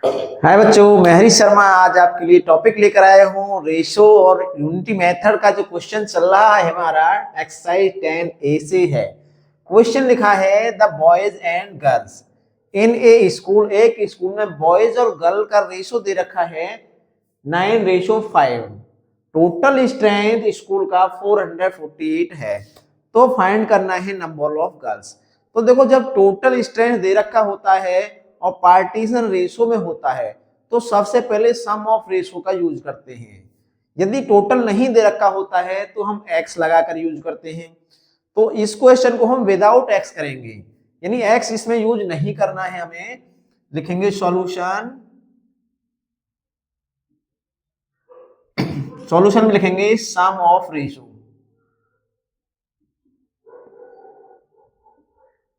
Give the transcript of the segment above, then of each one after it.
हाय बच्चों, मैं हरीश शर्मा आज आपके लिए टॉपिक लेकर आया हूँ। रेशो और यूनिटी मेथड का जो क्वेश्चन चल रहा है हमारा एक्सरसाइज 10A से है। क्वेश्चन लिखा है the boys and girls in A school. एक स्कूल में बॉयज और गर्ल का रेशो दे रखा है 9:5। टोटल स्ट्रेंथ स्कूल का 448 है। तो फाइंड करना है नंबर ऑफ गर्ल्स। तो देखो, जब टोटल स्ट्रेंथ दे रखा होता है और पार्टीशन रेशो में होता है तो सबसे पहले सम ऑफ रेशो का यूज करते हैं। यदि टोटल नहीं दे रखा होता है तो हम एक्स लगाकर यूज करते हैं। तो इस क्वेश्चन को हम विदाउट एक्स करेंगे, यानी एक्स इसमें यूज नहीं करना है हमें। लिखेंगे सॉल्यूशन, सॉल्यूशन में लिखेंगे सम ऑफ रेशो।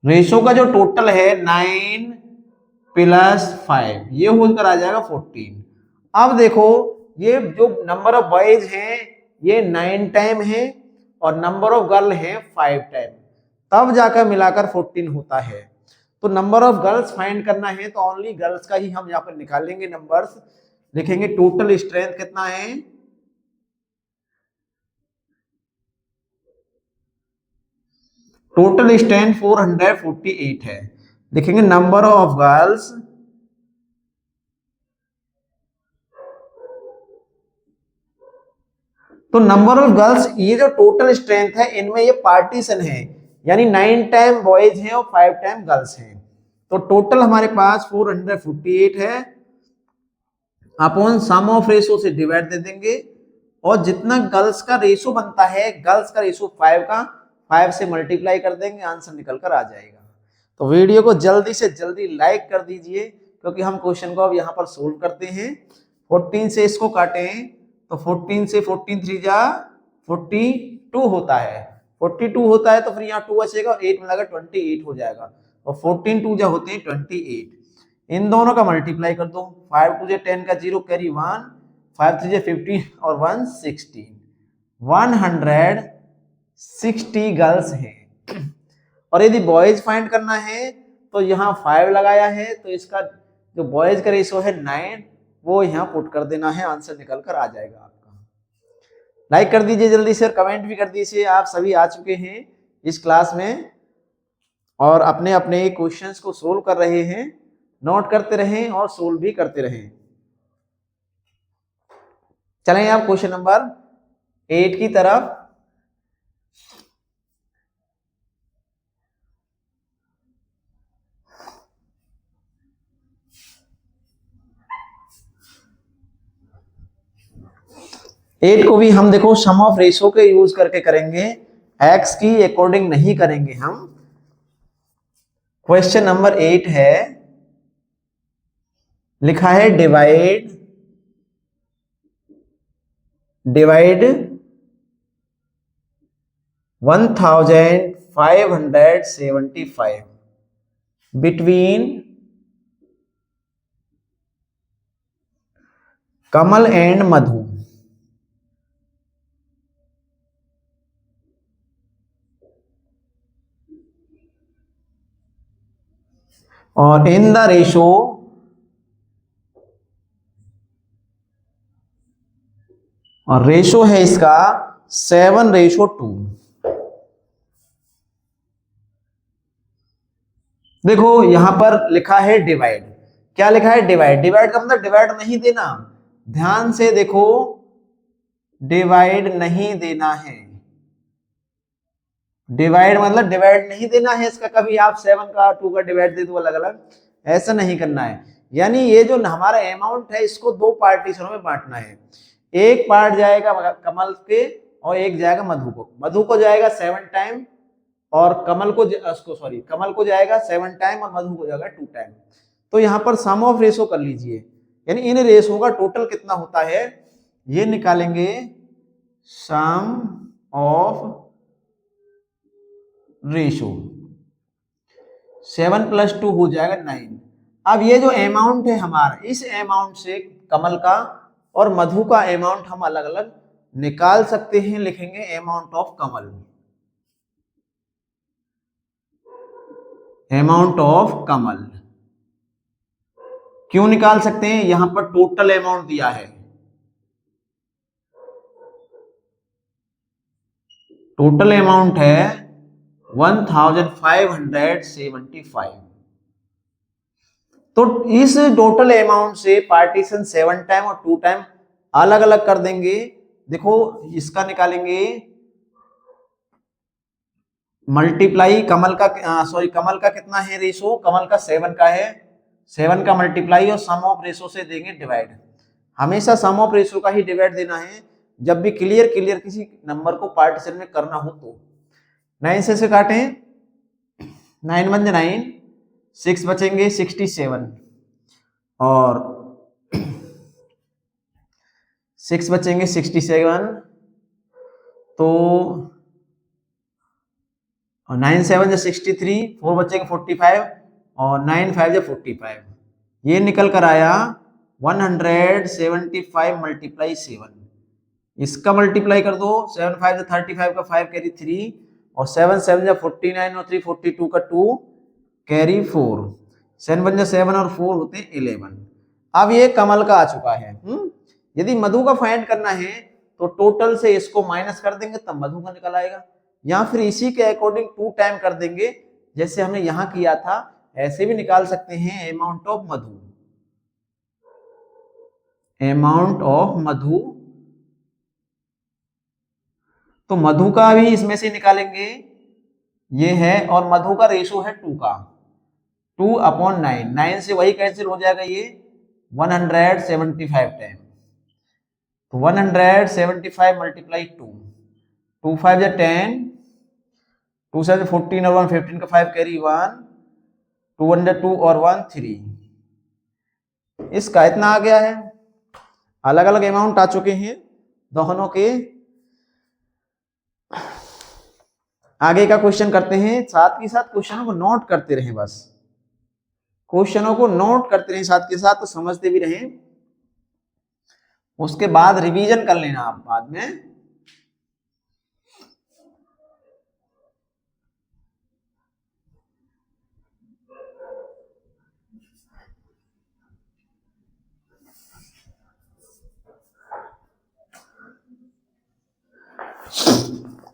रेशो का जो टोटल है 9+5, ये होकर आ जाएगा 14। अब देखो, ये जो नंबर ऑफ बॉयज हैं ये 9 टाइम है और नंबर ऑफ गर्ल है 5 टाइम, तब जाकर मिलाकर 14 होता है। तो नंबर ऑफ गर्ल्स फाइंड करना है तो ओनली गर्ल्स का ही हम यहाँ पर निकालेंगे नंबर्स। लिखेंगे टोटल स्ट्रेंथ कितना है, टोटल स्ट्रेंथ 448 है। लिखेंगे नंबर ऑफ गर्ल्स तो नंबर ऑफ गर्ल्स, ये जो टोटल स्ट्रेंथ है इनमें ये पार्टीशन है, यानी 9 टाइम बॉयज हैं और 5 टाइम गर्ल्स हैं। तो टोटल हमारे पास 448 है, अपॉन सम ऑफ रेशो से डिवाइड दे देंगे और जितना गर्ल्स का रेशो बनता है, गर्ल्स का रेशो 5 का, 5 से मल्टीप्लाई कर देंगे, आंसर निकल कर आ जाएगा। तो वीडियो को जल्दी से जल्दी लाइक कर दीजिए क्योंकि हम क्वेश्चन को अब यहाँ पर सोल्व करते हैं। 14 से इसको काटें तो 14 से 14 3 जा 42 होता है। 42 होता है तो फिर यहाँ 2 बचेगा और 8 मिलाकर 28 हो जाएगा और 14 2 जा होते हैं 28। इन दोनों का मल्टीप्लाई कर दो, 5 2 जा 10 का 0 कैरी 1, 5 3 जा 15 और 1 16, 160 गर्ल्स हैं। और यदि बॉयज फाइंड करना है तो यहाँ 5 लगाया है तो इसका जो बॉयज का रेशो है 9, वो यहाँ पुट कर देना है, आंसर निकल कर आ जाएगा आपका। लाइक कर दीजिए जल्दी से और कमेंट भी कर दीजिए। आप सभी आ चुके हैं इस क्लास में और अपने अपने क्वेश्चंस को सोल्व कर रहे हैं। नोट करते रहें और सोल्व भी करते रहें। चलें आप क्वेश्चन नंबर 8 की तरफ। एट को भी हम देखो सम ऑफ रेशो के यूज करके करेंगे, एक्स की अकॉर्डिंग नहीं करेंगे हम। क्वेश्चन नंबर 8 है, लिखा है डिवाइड 1575 बिटवीन कमल एंड मधु। और इन द रेशो और रेशो है इसका 7:2। देखो यहां पर लिखा है डिवाइड, क्या लिखा है डिवाइड, डिवाइड का मतलब डिवाइड नहीं देना। ध्यान से देखो, डिवाइड नहीं देना है। डिवाइड मतलब डिवाइड नहीं देना है इसका, कभी आप 7 का 2 का डिवाइड दे दो अलग अलग, ऐसा नहीं करना है। यानी ये जो हमारा अमाउंट है इसको 2 पार्टीशनों में बांटना है। एक पार्ट जाएगा कमल के और एक जाएगा मधु को। मधु को जाएगा 7 टाइम और कमल को कमल को जाएगा 7 टाइम और मधु को जाएगा 2 टाइम। तो यहाँ पर सम ऑफ रेशो कर लीजिए, यानी इन रेशो का टोटल कितना होता है ये निकालेंगे। सम ऑफ रेशो 7 + 2 हो जाएगा 9। अब ये जो अमाउंट है हमारा, इस अमाउंट से कमल का और मधु का अमाउंट हम अलग अलग निकाल सकते हैं। लिखेंगे amount of Kamal, amount of Kamal. क्यों निकाल सकते हैं, यहां पर टोटल अमाउंट दिया है, टोटल अमाउंट है 1575। तो इस टोटल अमाउंट से पार्टीशन 7 टाइम और 2 टाइम अलग अलग कर देंगे। देखो इसका निकालेंगे मल्टीप्लाई, कमल का कमल का कितना है रेशो, कमल का 7 का है, 7 का मल्टीप्लाई और सम ऑफ रेशो से देंगे डिवाइड। हमेशा सम ऑफ रेशो का ही डिवाइड देना है जब भी क्लियर किसी नंबर को पार्टीशन में करना हो तो। 9 से काटें, 9 1 9, 6 बचेंगे 67 और 6 बचेंगे 67, तो 9 7 63, 4 बचेंगे 45 और 9 5 45। ये निकल कर आया 175 मल्टीप्लाई 7। इसका मल्टीप्लाई कर दो, 7 5 35 का 5 कैरी 3 और 7 7 49 और 3 42 का 2 कैरी 4, 7 1 7 और 4 होते हैं 11। अब ये कमल का आ चुका है। यदि मधु का फाइंड करना है तो टोटल से इसको माइनस कर देंगे तब मधु का निकल आएगा, या फिर इसी के अकॉर्डिंग 2 टाइम कर देंगे जैसे हमने यहां किया था, ऐसे भी निकाल सकते हैं amount of Madhu, amount of Madhu. तो मधु का भी इसमें से निकालेंगे, ये है, और मधु का रेशो है 2 का, 2/9, 9 से वही कैंसिल हो जाएगा, ये 175 टाइम, तो 175 मल्टीप्लाई 2, 2 5 10, 2 7 14 और 1 15 का 5 कैरी 1, 2 1 2 और 1 3। इसका इतना आ गया है, अलग अलग अमाउंट आ चुके हैं दोनों के। आगे का क्वेश्चन करते हैं, साथ के साथ क्वेश्चनों को नोट करते रहें, बस क्वेश्चनों को नोट करते रहें साथ के साथ, तो समझते भी रहें, उसके बाद रिवीजन कर लेना आप बाद में।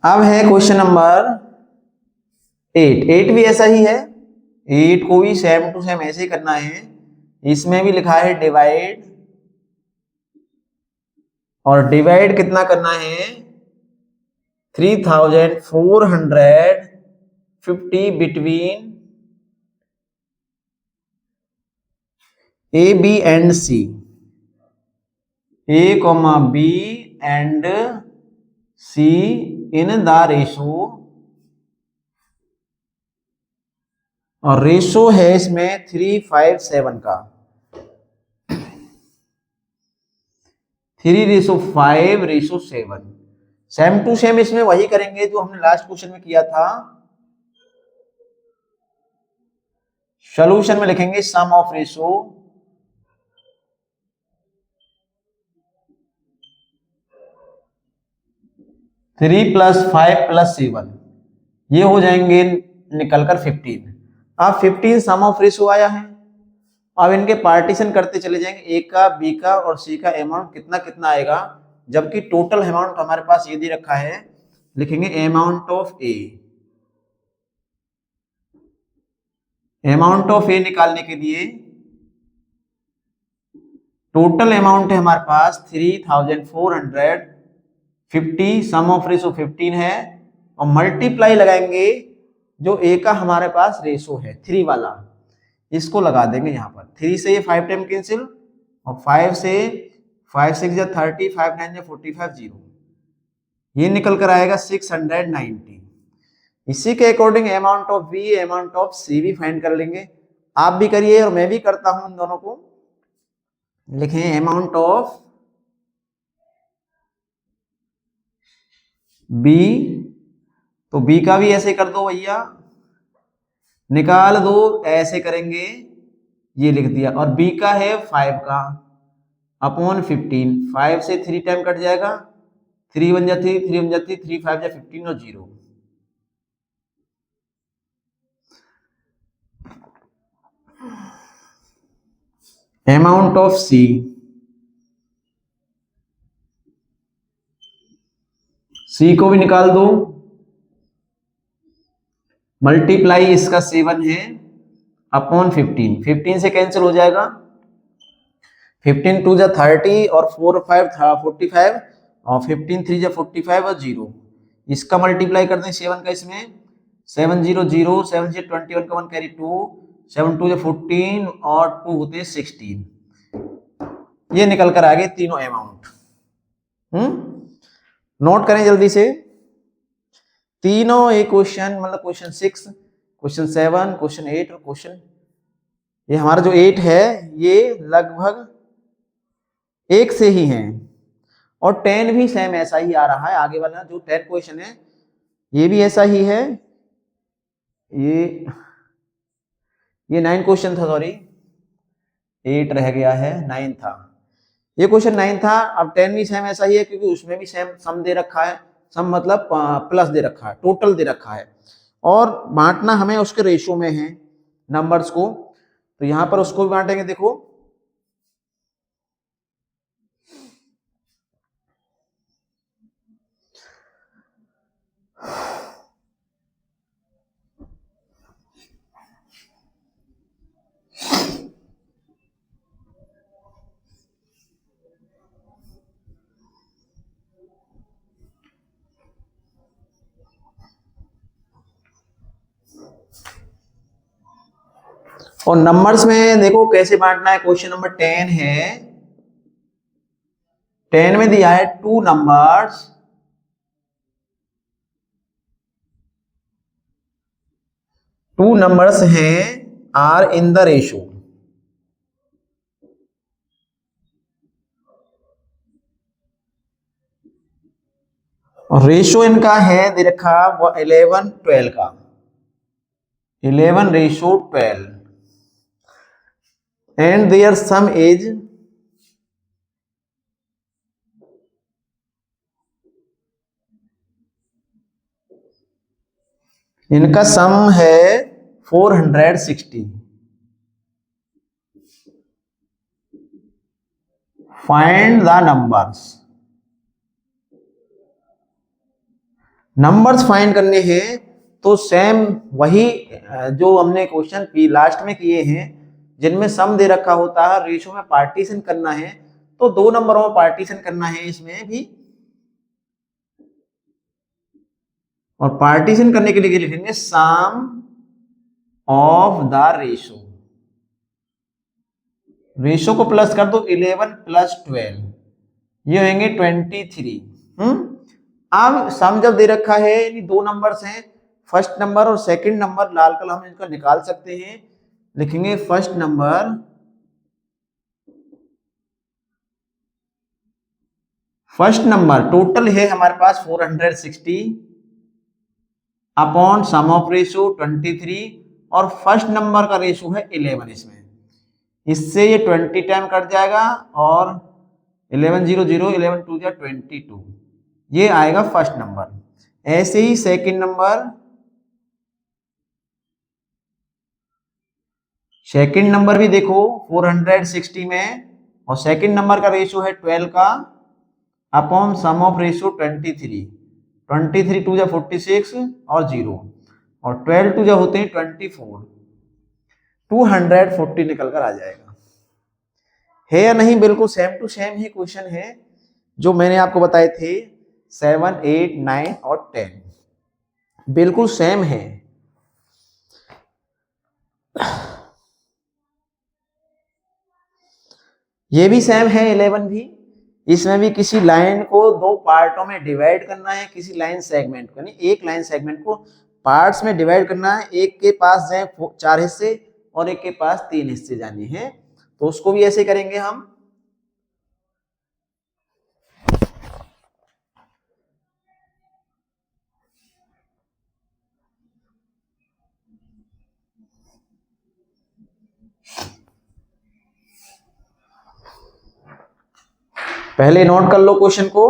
अब है क्वेश्चन नंबर 8। 8 भी ऐसा ही है, 8 को भी सेम टू सेम ऐसे ही करना है। इसमें भी लिखा है डिवाइड, और डिवाइड कितना करना है, 3450 between A B and C, A comma B and C in the ratio, और रेशो है इसमें 357 का, 3:5:7। सेम टू सेम इसमें वही करेंगे जो हमने लास्ट क्वेश्चन में किया था। सॉल्यूशन में लिखेंगे सम ऑफ रेशो, थ्री प्लस 5+7, ये हो जाएंगे निकलकर 15। अब 15 सम ऑफ रेशो आया है। अब इनके पार्टीशन करते चले जाएंगे, ए का, बी का और सी का अमाउंट कितना कितना आएगा, जबकि टोटल अमाउंट हमारे पास ये दे रखा है। लिखेंगे amount of A, amount of A निकालने के लिए टोटल अमाउंट है हमारे पास 3450, सम ऑफ रेशो 15 है, और मल्टीप्लाई लगाएंगे जो ए का हमारे पास रेशो है 3 वाला, इसको लगा देंगे यहाँ पर। 3 से ये 5 टाइम कैंसिल, और 5 से 5 6 या 30, 5 9 या 45 0, ये निकल कर आएगा 690। इसी के according amount of B, amount of C भी फाइंड कर लेंगे। आप भी करिए और मैं भी करता हूं इन दोनों को। लिखें अमाउंट ऑफ बी, तो बी का भी ऐसे कर दो भैया, निकाल दो, ऐसे करेंगे, ये लिख दिया। और बी का है 5 का अपॉन 15, 5 से 3 टाइम कट जाएगा, 3 1 जा 3, 3 1 जा 3, 3 5 जा 15 और 0। अमाउंट ऑफ सी, सी को भी निकाल दो, मल्टीप्लाई इसका 7 है अपॉन 15, 15 से कैंसिल हो जाएगा, 15 टू जा 30 और 4 5 45 और 15 3 जा 45 और 0, इसका मल्टीप्लाई कर दें 7 का इसमें, 7 0 0 7 से 21 का 1 कैरी 2, 7 2 जा 14 और 2 होते हैं 16, ये निकल कर आ गए तीनों अमाउंट। नोट करें जल्दी से, तीनों एक क्वेश्चन मतलब क्वेश्चन 6, क्वेश्चन 7, क्वेश्चन 8 और क्वेश्चन, ये हमारा जो 8 है ये लगभग एक से ही हैं, और 10 भी सेम ऐसा ही आ रहा है, आगे वाला जो 10 क्वेश्चन है ये भी ऐसा ही है, ये 9 क्वेश्चन था, सॉरी 8 रह गया है, 9 था, ये क्वेश्चन 9 था, अब 10 भी सेम ऐसा ही है क्योंकि उसमें भी सेम सम दे रखा है, सम मतलब प्लस दे रखा है, टोटल दे रखा है, और बांटना हमें उसके रेशियो में है नंबर्स को, तो यहां पर उसको भी बांटेंगे, देखो और नंबर्स में देखो कैसे बांटना है, क्वेश्चन नंबर 10 है, 10 में दिया है 2 नंबर्स, हैं आर इन द रेशो, और रेशो इनका है दे रखा 11 12 का, 11:12 and their sum is इनका सम है 460, फाइंड द नंबर्स फाइंड करने हैं, तो सेम वही जो हमने क्वेश्चन लास्ट में किए हैं, जिनमें सम दे रखा होता है, रेशो में पार्टीशन करना है, तो 2 नंबरों में पार्टीशन करना है इसमें भी, और पार्टीशन करने के लिए लिखेंगे सम ऑफ द रेशो, रेशो को प्लस कर दो, 11 + 12 ये होंगे 23। अब सम जब दे रखा है, यानी 2 नंबर्स हैं, फर्स्ट नंबर और सेकंड नंबर, लाल कलर हम इनका निकाल सकते हैं, लिखेंगे फर्स्ट नंबर टोटल है हमारे पास 460 अपॉन सम ऑफ रेशो 23, और फर्स्ट नंबर का रेशो है 11, इसमें इससे ये 20 टाइम कट जाएगा, और 11 0 0 11 2 जा 22, ये आएगा फर्स्ट नंबर। ऐसे ही सेकंड नंबर भी देखो 460 में, और सेकंड नंबर का रेशो है 12 का अपॉन सम ऑफ रेशो 23, 23 2 जा 46 और 0, और 12 2 जा होते हैं 24, 240 निकल कर आ जाएगा। है या नहीं, बिल्कुल सेम टू सेम ही क्वेश्चन है जो मैंने आपको बताए थे 7 8 9 और 10, बिल्कुल सेम है। ये भी सेम है 11 भी, इसमें भी किसी लाइन को 2 पार्टों में डिवाइड करना है, किसी लाइन सेगमेंट को, यानी एक लाइन सेगमेंट को पार्ट्स में डिवाइड करना है, एक के पास जाए 4 हिस्से और एक के पास 3 हिस्से जाने हैं, तो उसको भी ऐसे करेंगे हम। पहले नोट कर लो क्वेश्चन को,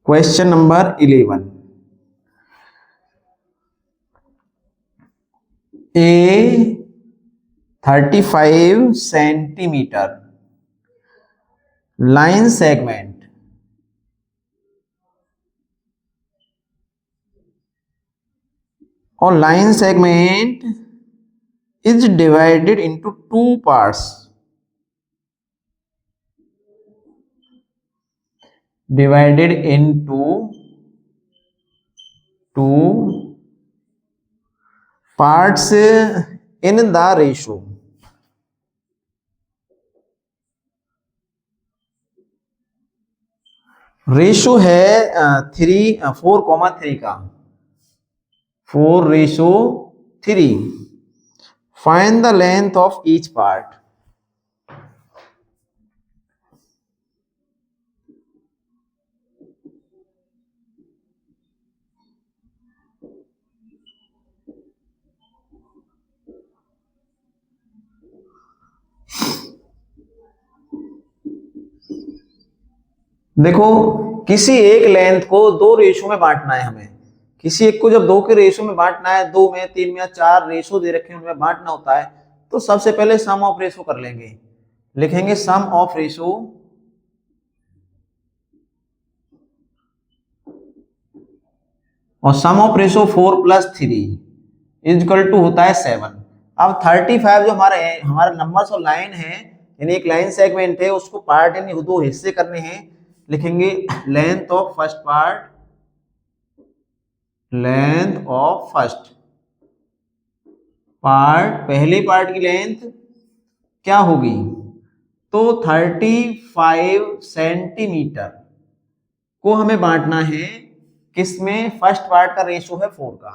क्वेश्चन नंबर 11, ए 35 सेंटीमीटर लाइन सेगमेंट और line segment is divided into two parts, divided into two parts in the ratio. Ratio है 4:3 का, 4:3. Find the length of each part. देखो, किसी एक लेंथ को दो रेशो में बांटना है हमें. किसी एक को जब दो के रेशो में बांटना है, 2 में, 3 में या 4 रेशो दे रखे हैं उनमें बांटना होता है, तो सबसे पहले सम ऑफ रेशो कर लेंगे. लिखेंगे सम ऑफ रेशो और sum of ratio 4 + 3 is equal to होता है 7. अब 35 जो हमारे नंबर्स और लाइन है, यानी एक लाइन सेगमेंट है, उसको पार्ट यानी दो हिस्से करने हैं. लिखेंगे length of first part, length of first part, पहले पार्ट की लेंथ क्या होगी, तो 35 सेंटीमीटर को हमें बांटना है किसमें, फर्स्ट पार्ट का रेशो है 4 का,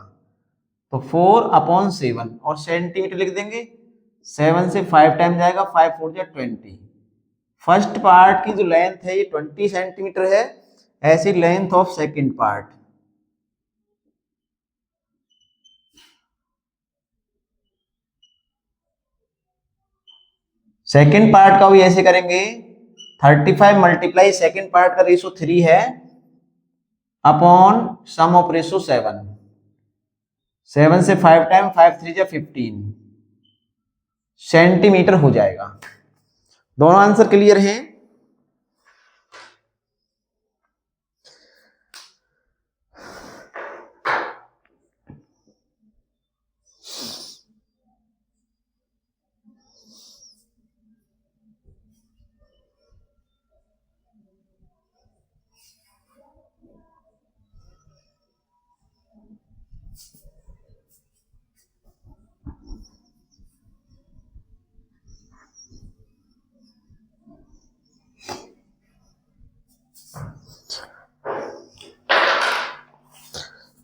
तो 4/7 और सेंटीमीटर लिख देंगे. 7 से 5 टाइम जाएगा, 5 4 जा 20. फर्स्ट पार्ट की जो लेंथ है ये 20 सेंटीमीटर है. ऐसी length of second part, second part का भी ऐसे करेंगे. 35 मल्टीप्लाई सेकंड पार्ट का रेशो 3 है अपॉन सम ऑफ रेशो 7. 7 से 5 टाइम, 5 3 जा 15 सेंटीमीटर हो जाएगा. दोनों आंसर क्लियर हैं.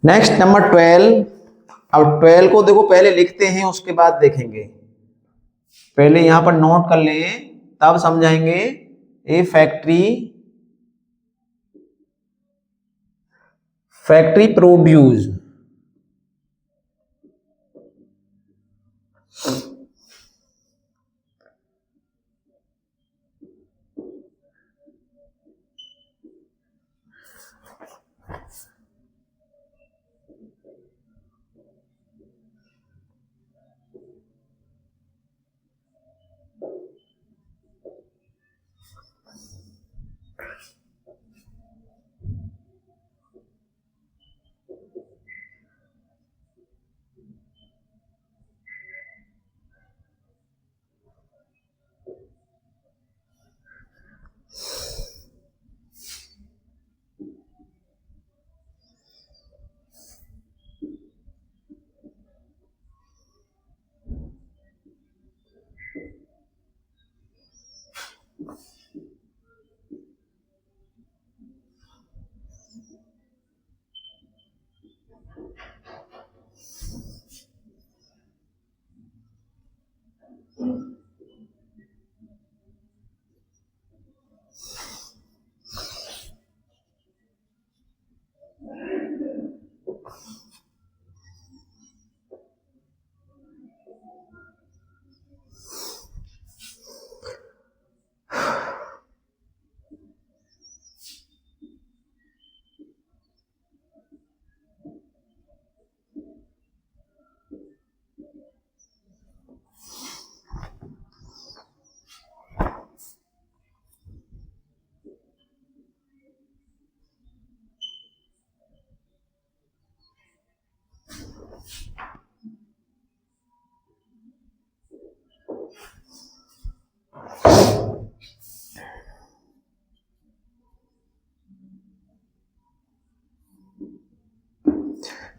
Next number 12. अब 12 को देखो पहले लिखते हैं उसके बाद देखेंगे. पहले यहां पर नोट कर लें तब समझाएंगे. ए फैक्ट्री प्रोड्यूस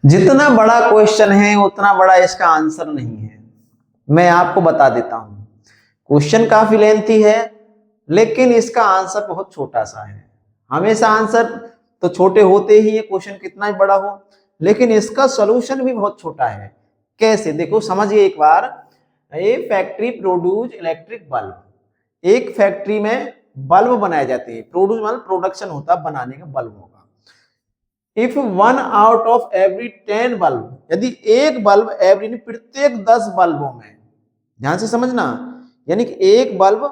जितना बड़ा क्वेश्चन है उतना बड़ा इसका आंसर नहीं है, मैं आपको बता देता हूं। क्वेश्चन काफी लेंथी है लेकिन इसका आंसर बहुत छोटा सा है। हमेशा आंसर तो छोटे होते ही है, क्वेश्चन कितना ही बड़ा हो, लेकिन इसका सॉल्यूशन भी बहुत छोटा है। कैसे, देखो समझिए एक बार। ए फैक्ट्री प्रोड्यूस इलेक्ट्रिक बल्ब, एक फैक्ट्री में बल्ब बनाए जाते हैं। प्रोड्यूस मतलब प्रोडक्शन होता है, बनाने का बल्ब होगा। If 1 out of every 10 bulb, यदि एक बल्ब एवरी प्रत्येक 10 बल्बों में, ध्यान से समझना, यानी कि एक बल्ब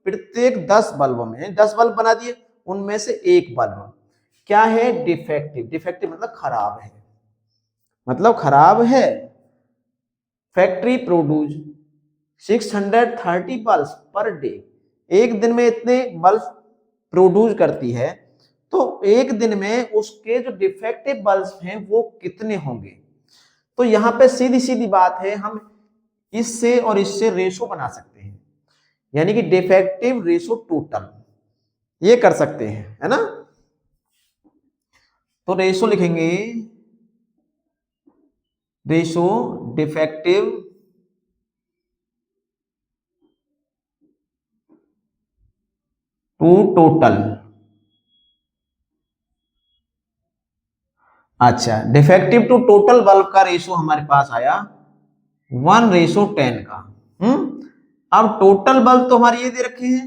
प्रत्येक 10 बल्बों में, 10 बल्ब बना दिए, उनमें से एक बल्ब क्या है, डिफेक्टिव। डिफेक्टिव मतलब खराब है, मतलब खराब है। Factory produce 630 bulb per day, एक दिन में इतने बल्ब प्रोड्यूस करती है, तो एक दिन में उसके जो डिफेक्टिव बल्ब हैं वो कितने होंगे। तो यहां पे सीधी सीधी बात है, हम इससे और इससे रेशो बना सकते हैं, यानी कि डिफेक्टिव रेशो टोटल, ये कर सकते हैं, है ना। तो रेशो लिखेंगे, रेशो डिफेक्टिव टू टोटल। अच्छा, डिफेक्टिव टू टोटल बल्ब का रेशो हमारे पास आया 1:10 का। अब टोटल बल्ब तो हमारे ये दे रखे हैं,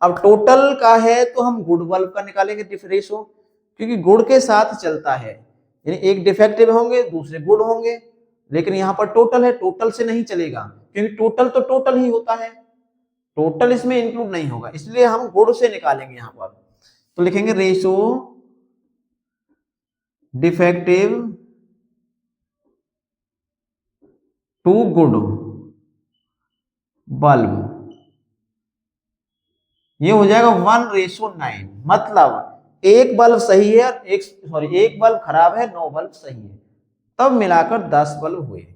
अब टोटल का है तो हम गुड बल्ब का निकालेंगे रेशो, क्योंकि गुड के साथ चलता है, यानी एक डिफेक्टिव होंगे दूसरे गुड होंगे, लेकिन यहाँ पर टोटल है, टोटल से नहीं चलेगा, क्योंकि टोटल तो टोटल ही होता है, टोटल इसमें इंक्लूड नहीं होगा, इसलिए हम गुड से निकालेंगे यहाँ पर। तो लिखेंगे ratio defective to good bulb, ये हो जाएगा 1:9। मतलब एक बल्ब सही है, एक बल्ब खराब है, 9 बल्ब सही है, तब मिलाकर 10 बल्ब हुए।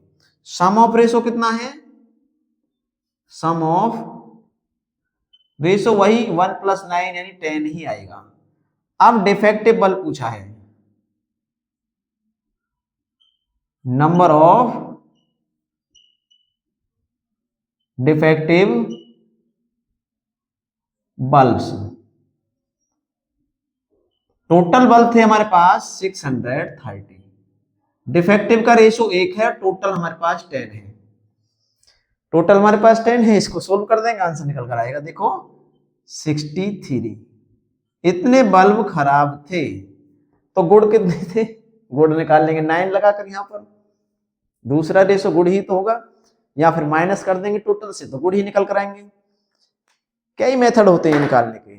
सम ऑफ रेशो कितना है, सम ऑफ रेशो वही 1+9 यानी 10 ही आएगा। अब डिफेक्टिव बल्ब पूछा है, number of defective bulbs, total bulb थे हमारे पास 630, डिफेक्टिव का रेशो 1 है, टोटल हमारे पास 10 है, टोटल हमारे पास 10 है, इसको सोल्व कर देंगे, आंसर निकल कर आएगा। देखो 63, इतने बल्ब खराब थे, तो गुड़ कितने थे, गुड़ निकाल लेंगे 9 लगाकर यहाँ पर, दूसरा रेशो गुड़ ही तो होगा, या फिर माइनस कर देंगे टोटल से तो गुड़ ही निकल कर आएंगे। कई मेथड होते हैं निकालने के,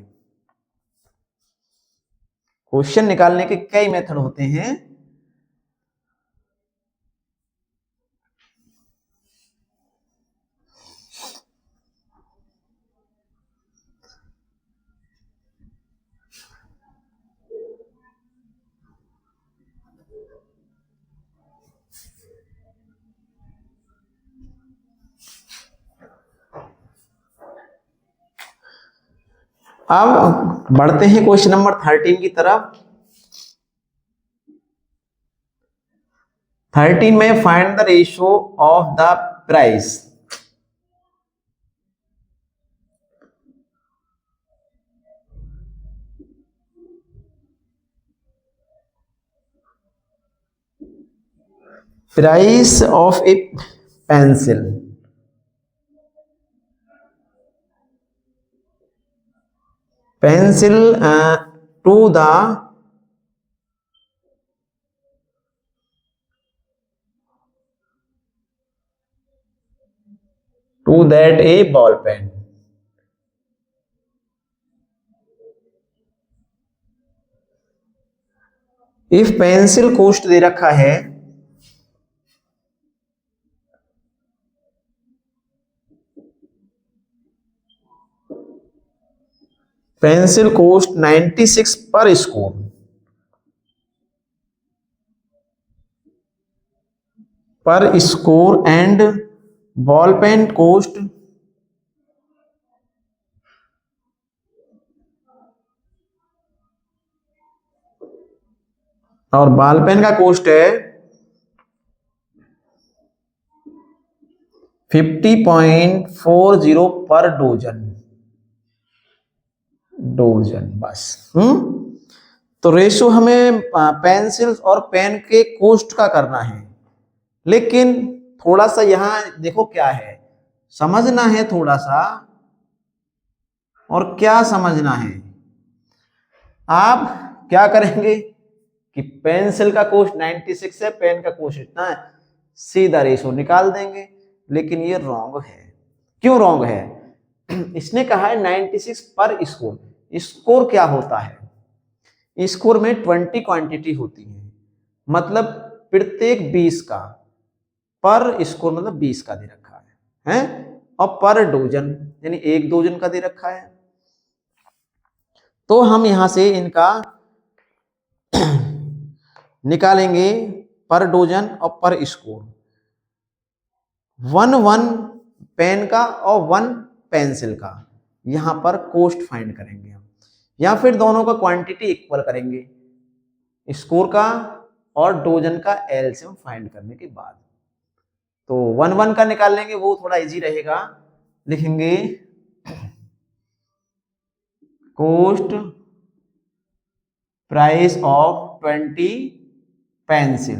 क्वेश्चन निकालने के कई मेथड होते हैं। अब बढ़ते हैं क्वेश्चन नंबर 13 की तरफ। 13 में find the ratio of the price, price of a pencil, pencil to the to that a ball pen. If pencil cost दे रखा है pencil cost 96 per score, per score and ball pen cost और ball pen का cost है 50.40 पर dozen बस। तो ratio हमें पेंसिल्स और पेन के कॉस्ट का करना है, लेकिन थोड़ा सा यहां देखो क्या है, समझना है थोड़ा सा। और क्या समझना है, आप क्या करेंगे कि पेंसिल का कॉस्ट 96 है, पेन का कॉस्ट इतना है, सीधा रेशो निकाल देंगे। लेकिन ये रॉन्ग है। क्यों रॉन्ग है? इसने कहा है 96 पर स्कोर। स्कोर क्या होता है? स्कोर में 20 क्वांटिटी होती है, मतलब प्रत्येक 20 का, पर स्कोर मतलब 20 का दे रखा है और पर डोजन यानी एक डोजन का दे रखा है। तो हम यहां से इनका निकालेंगे पर डोजन और पर स्कोर। 1 पेन का और 1 पेंसिल का, यहां पर कॉस्ट फाइंड करेंगे हम, या फिर दोनों का क्वांटिटी इक्वल करेंगे स्कोर का और डोजन का एलसीएम फाइंड करने के बाद। तो 1 का निकाल लेंगे, वो थोड़ा इजी रहेगा। लिखेंगे cost price of 20 pencil,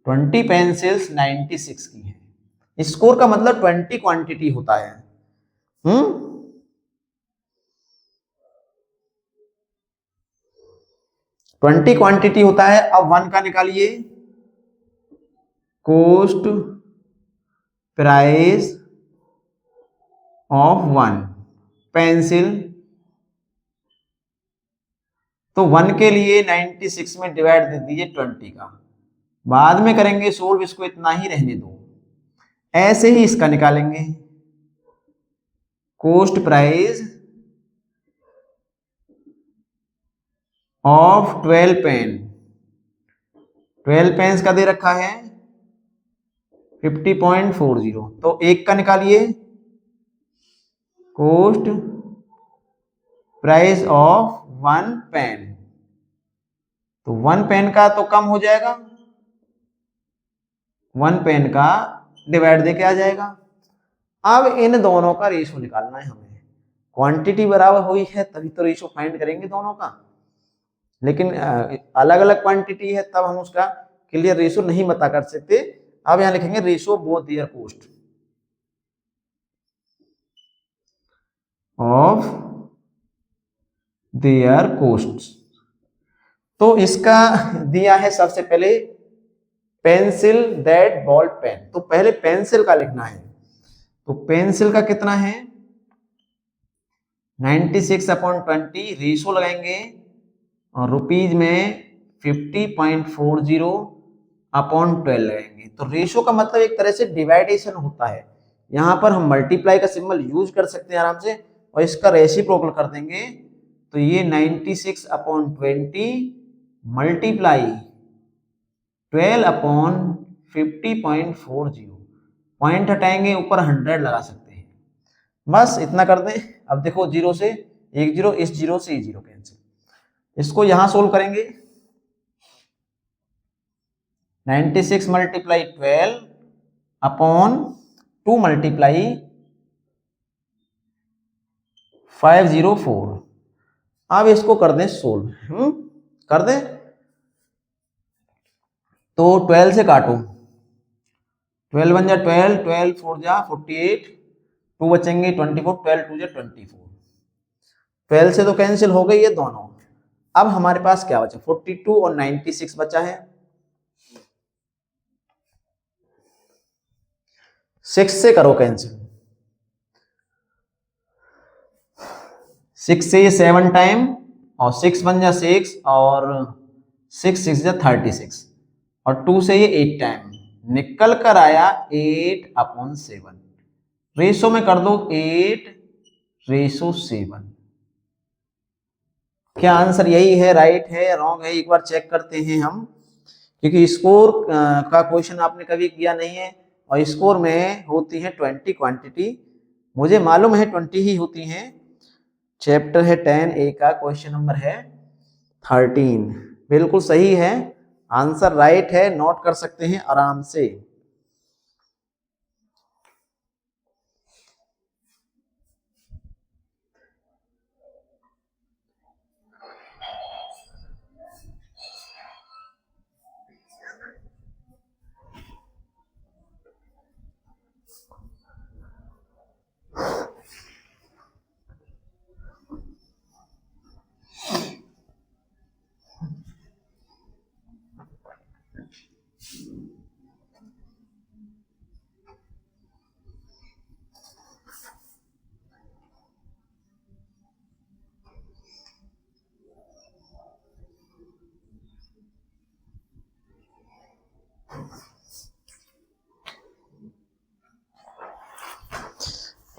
20 pencils 96 की है। स्कोर का मतलब 20 क्वांटिटी होता है। 20 क्वांटिटी होता है। अब 1 का निकालिए, कॉस्ट प्राइस ऑफ 1 पेंसिल। तो 1 के लिए 96 में डिवाइड दे दीजिए 20 का, बाद में करेंगे सोल्व, इसको इतना ही रहने दो। ऐसे ही इसका निकालेंगे, cost price of 12 pen, 12 pens का दे रखा है 50.40। तो 1 का निकालिए, कॉस्ट प्राइस ऑफ 1 पेन। तो 1 पेन का तो कम हो जाएगा, 1 पेन का डिवाइड देके आ जाएगा। अब इन दोनों का रेशो निकालना है हमें। क्वांटिटी बराबर हुई है तभी तो रेशो फाइंड करेंगे दोनों का, लेकिन अलग अलग क्वांटिटी है तब हम उसका क्लियर रेशो नहीं बता कर सकते। अब यहां लिखेंगे ratio both there cost of their cost. तो इसका दिया है सबसे पहले पेंसिल दैट बॉल पेन, तो पहले पेंसिल का लिखना है। तो पेंसिल का कितना है 96/20, रेशो लगाएंगे और रुपीज में 50.40/12 लगाएंगे। तो रेशो का मतलब एक तरह से डिवाइडेशन होता है। यहां पर हम मल्टीप्लाई का सिंबल यूज कर सकते हैं आराम से, और इसका रेसिप्रोकल कर देंगे। तो ये 96/20 मल्टीप्लाई 12/50.40, पॉइंट हटाएंगे ऊपर 100 लगा सकते हैं, बस इतना कर दें। अब देखो 0 से 1 0, इस 0 से 0 कैंसिल। इसको यहां सोल्व करेंगे, 96 मल्टीप्लाई 12/2 मल्टीप्लाई 504। अब इसको कर दें सोल्व, कर दें। तो 12 से काटो, 12 1 जा 12, 12 4 जा 48, 2 बचेंगे 24, 12 2 जा 24। 12 से तो कैंसिल हो गई ये दोनों। अब हमारे पास क्या बचा, 42 और 96 बचा है। 6 से करो कैंसिल, 6 से ये 7 टाइम, और 6 1 जा 6, और 6 6 जा 36, और 2 से ये 8 टाइम, निकल कर आया 8/7। रेशो में कर दो 8/7। क्या आंसर यही है, राइट है रॉन्ग है, एक बार चेक करते हैं हम, क्योंकि स्कोर का क्वेश्चन आपने कभी किया नहीं है, और स्कोर में होती है 20 क्वांटिटी, मुझे मालूम है 20 ही होती हैं। चैप्टर है 10A का, क्वेश्चन नंबर है 13। बिल्कुल सही है, आंसर राइट है, नोट कर सकते हैं आराम से।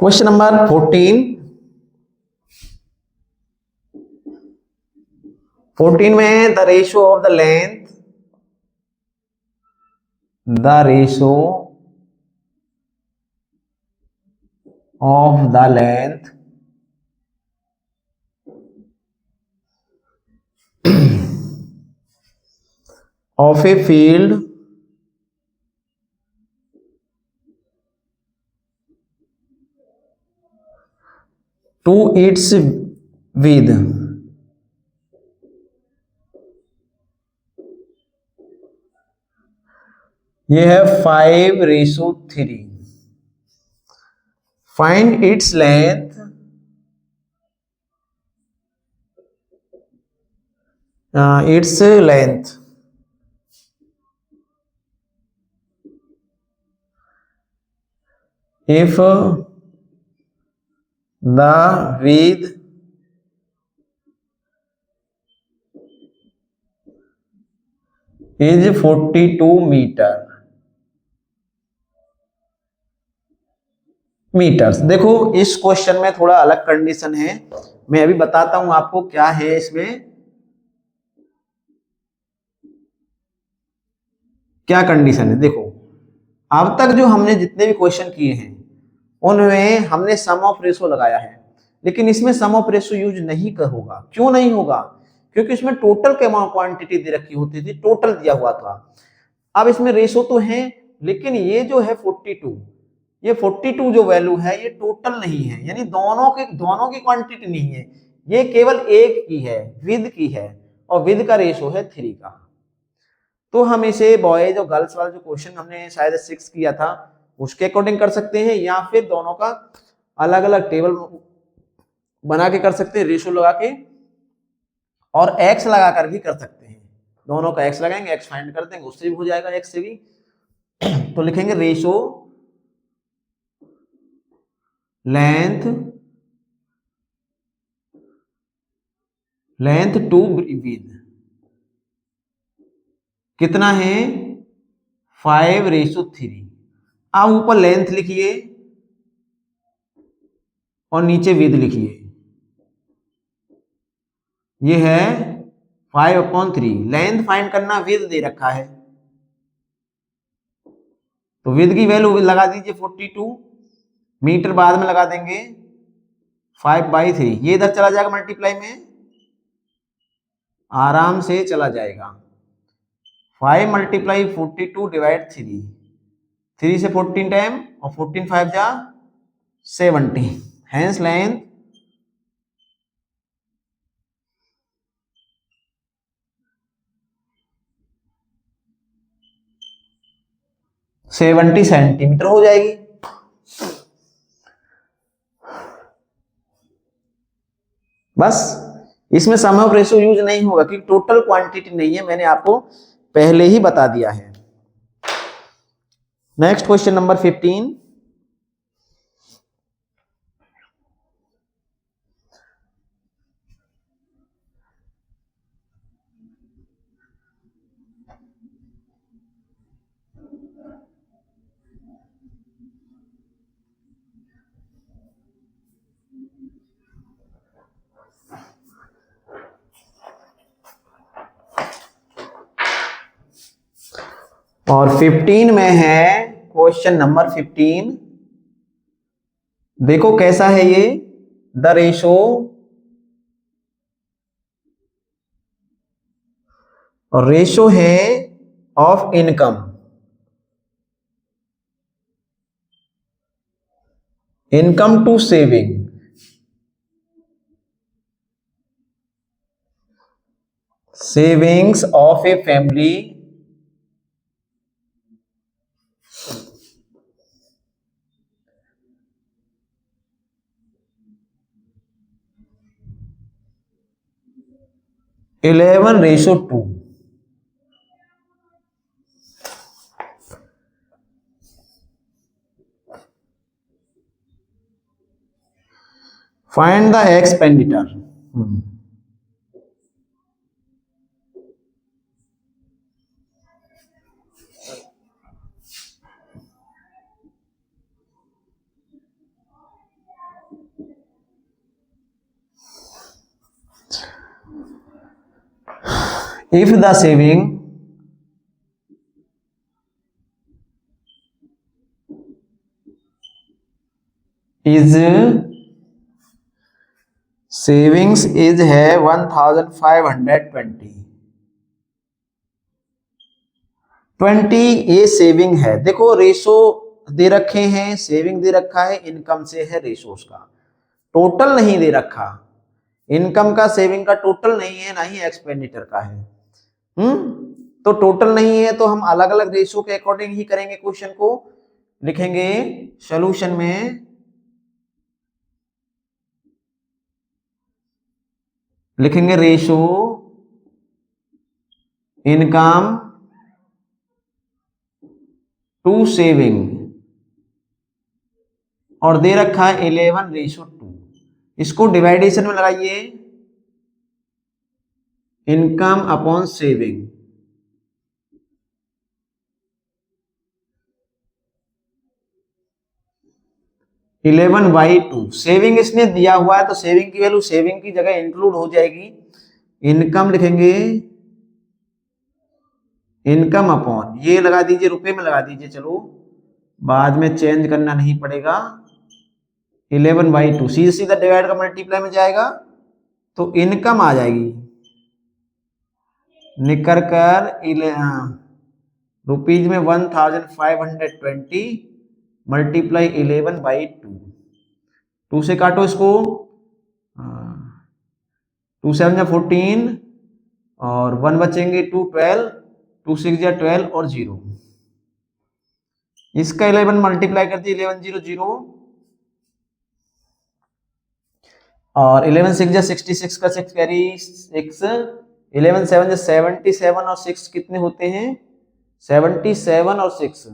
क्वेश्चन नंबर 14 में the ratio of the length of a field to its width ये है 5:3. Find its length if the width is 42 metres. देखो इस क्वेश्चन में थोड़ा अलग कंडीशन है, मैं अभी बताता हूं आपको क्या है इसमें, क्या कंडीशन है. देखो अब तक जो हमने जितने भी क्वेश्चन किए हैं उनमें हमने सम ऑफ रेशो लगाया है, लेकिन इसमें सम ऑफ रेशो यूज नहीं होगा. क्यों नहीं होगा? क्योंकि इसमें टोटल के अमाउंट क्वांटिटी दे रखी होती थी, टोटल दिया हुआ था. अब इसमें रेशो तो है, लेकिन ये जो है 42, ये 42 जो वैल्यू है ये टोटल नहीं है, यानी दोनों की क्वांटिटी नहीं है, ये केवल एक की है, विद की है, और विद का रेशो है 3 का. तो हम इसे बॉयज और गर्ल्स वाला जो क्वेश्चन हमने शायद 6 किया था उसके अकॉर्डिंग कर सकते हैं, या फिर दोनों का अलग अलग टेबल बना के कर सकते हैं, रेशो लगा के, और एक्स लगाकर भी कर सकते हैं. दोनों का एक्स लगाएंगे, एक्स फाइंड कर देंगे, उससे भी हो जाएगा, एक्स से भी. तो लिखेंगे रेशो लेंथ टू विद कितना है 5:3. अब ऊपर लेंथ लिखिए और नीचे विद लिखिए, ये है 5/3. लेंथ फाइंड करना, विद दे रखा है, तो विद की वैल्यू लगा दीजिए 42 मीटर, बाद में लगा देंगे 5/3. ये इधर चला जाएगा मल्टीप्लाई में, आराम से चला जाएगा. 5 × 42 डिवाइड 3 से 14 टाइम, और 14 5 जा 70. हेंस लेंथ 70 सेंटीमीटर हो जाएगी. बस इसमें सम ऑफ रेशो यूज नहीं होगा क्योंकि टोटल क्वांटिटी नहीं है, मैंने आपको पहले ही बता दिया है. Next question number 15. और 15 में है क्वेश्चन नंबर 15. देखो कैसा है ये, द रेशो है of income to savings of a family (11:2). Find the expenditure. If the saving is savings is है 1520 20 ये सेविंग है। देखो रेशो दे रखे हैं, सेविंग दे रखा है, इनकम से है रेशोस का, टोटल नहीं दे रखा। इनकम का सेविंग का टोटल नहीं है, ना ही एक्सपेंडिचर का है। तो टोटल नहीं है तो हम अलग अलग रेशो के अकॉर्डिंग ही करेंगे क्वेश्चन को। लिखेंगे सॉल्यूशन में, लिखेंगे रेशो इनकम टू सेविंग और दे रखा है 11:2। इसको डिवाइडेशन में लगाइए, income upon saving. Eleven by two. Saving इसने दिया हुआ है तो सेविंग की वैल्यू सेविंग की जगह इंक्लूड हो जाएगी। इनकम लिखेंगे इनकम अपॉन, ये लगा दीजिए, रुपए में लगा दीजिए, चलो बाद में चेंज करना नहीं पड़ेगा। 11/2 सीधा सीधा डिवाइड का मल्टीप्लाई में जाएगा तो इनकम आ जाएगी, निकल कर रुपीज में 1520 मल्टीप्लाई 11/2। 2 से काटो इसको, 2 7 जा 14 और 1 बचेंगे 2 12, 2 6 जा 12 और 0। इसका 11 मल्टीप्लाई कर दिए 1100 और 11 6 जा 66 का 6 कैरी 6, 11 7 जा 77 और 6 कितने होते हैं 77 और 6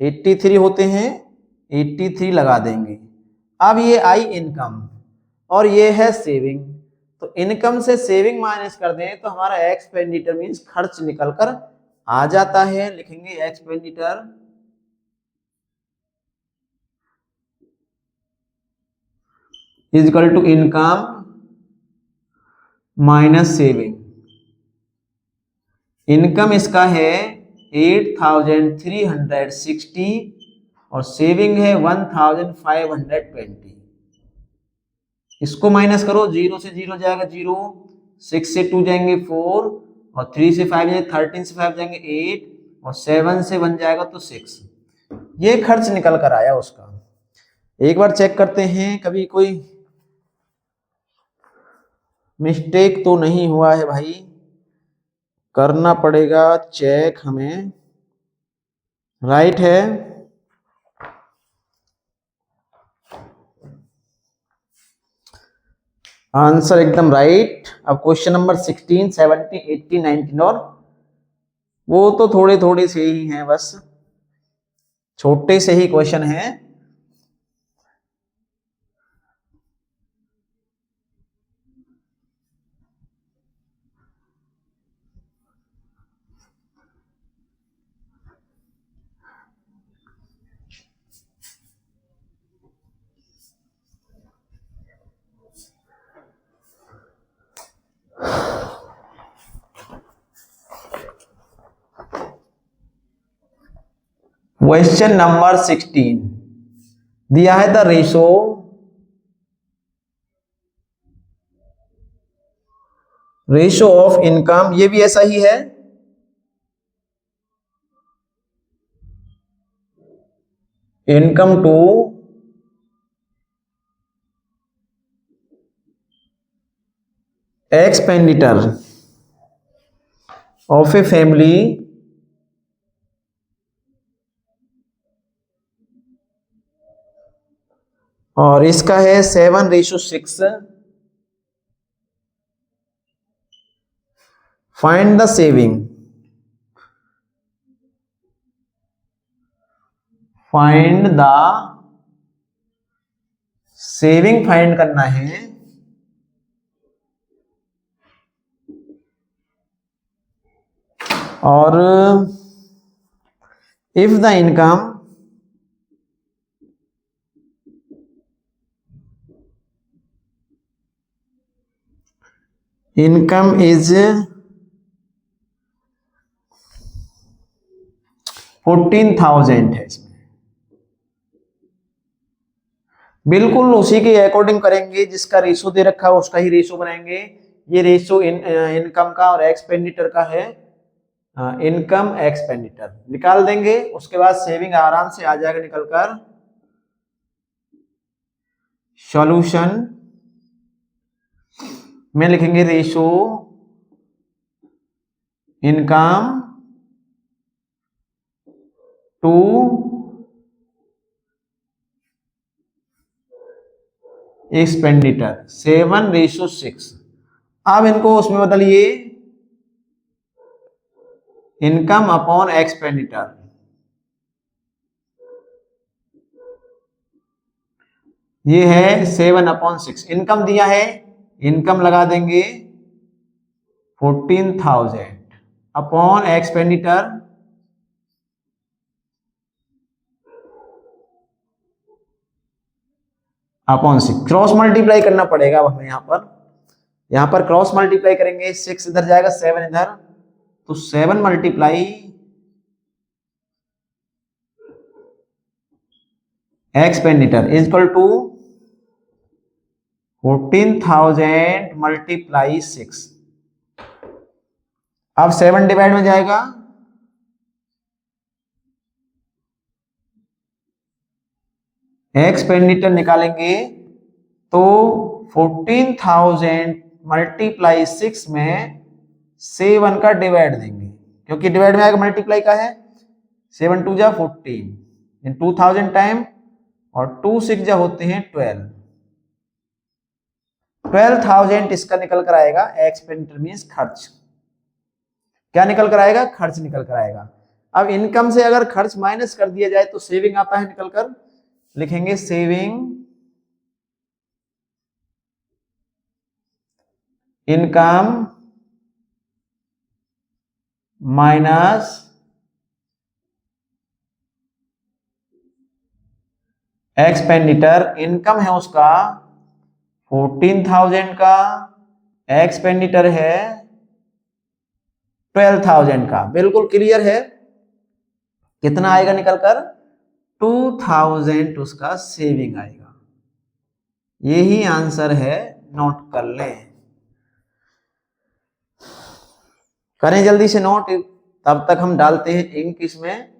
83 होते हैं, 83 लगा देंगे। अब ये आई इनकम और ये है सेविंग, तो इनकम से सेविंग माइनस कर दें तो हमारा एक्सपेंडिचर मीन्स खर्च निकल कर आ जाता है। लिखेंगे expenditure is equal to income minus saving. Income इसका है 8360 और सेविंग है 1520। इसको माइनस करो, 0 से 0 जाएगा 0, 6 से 2 जाएंगे 4 और 3 से 5 जाएंगे, 13 से 5 जाएंगे 8 और 7 से 1 जाएगा तो 6। ये खर्च निकल कर आया उसका। एक बार चेक करते हैं कभी कोई मिस्टेक तो नहीं हुआ है भाई, करना पड़ेगा चेक हमें। राइट है, आंसर एकदम राइट। अब क्वेश्चन नंबर 16 17 18 19 और वो तो थोड़े थोड़े से ही हैं, बस छोटे से ही क्वेश्चन हैं। क्वेश्चन नंबर 16 दिया है द रेशो ऑफ इनकम, ये भी ऐसा ही है, income to expenditure of a family और इसका है 7:6। Find the saving, find the saving find करना है। और if the income income is 14,000 है इसमें। बिल्कुल उसी के अकॉर्डिंग करेंगे, जिसका रेशो दे रखा है उसका ही रेशो बनाएंगे। ये रेशो इनकम का और एक्सपेंडिचर का है, इनकम एक्सपेंडिचर निकाल देंगे। उसके बाद सेविंग आराम से आ जाएगा निकलकर। सॉल्यूशन में लिखेंगे रेशो इनकम टू एक्सपेंडिचर 7:6। अब इनको उसमें बदलिए, इनकम अपॉन एक्सपेंडिचर। ये है 7/6। इनकम दिया है, इनकम लगा देंगे 14,000 upon expenditure upon 6। Cross multiply करना पड़ेगा अब हमें यहां पर क्रॉस मल्टीप्लाई करेंगे। 6 इधर जाएगा, 7 इधर, तो 7 multiply expenditure is equal to 14,000 multiply 6। अब 7 डिवाइड में जाएगा, एक्सपेंडिचर निकालेंगे तो 14,000 मल्टीप्लाई 6 में 7 का डिवाइड देंगे, क्योंकि डिवाइड में आएगा मल्टीप्लाई का है। 7 2 जा 14 इन 2000 टाइम, और 2 6 जा होते हैं 12। 12,000 इसका निकल कर आएगा। एक्सपेंडिचर मीन्स खर्च। क्या निकल कर आएगा? खर्च निकल कर आएगा। अब इनकम से अगर खर्च माइनस कर दिया जाए तो सेविंग आता है निकल कर। लिखेंगे saving income minus expenditure. Income है उसका 14,000 का, एक्सपेंडिचर है 12,000 का। बिल्कुल क्लियर है। कितना आएगा निकल कर? 2,000 उसका सेविंग आएगा। यही आंसर है, नोट कर लें। करें जल्दी से नोट, तब तक हम डालते हैं इंक इसमें।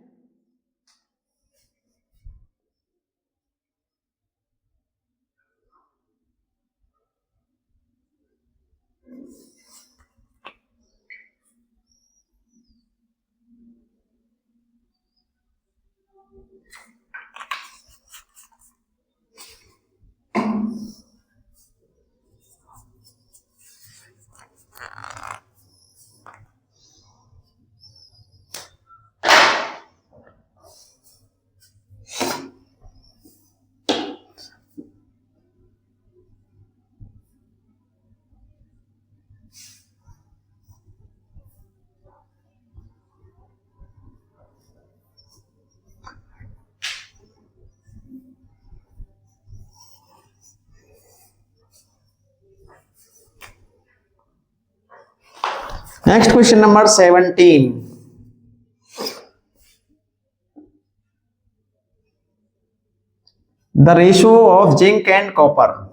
Next question number 17. The ratio of zinc and copper.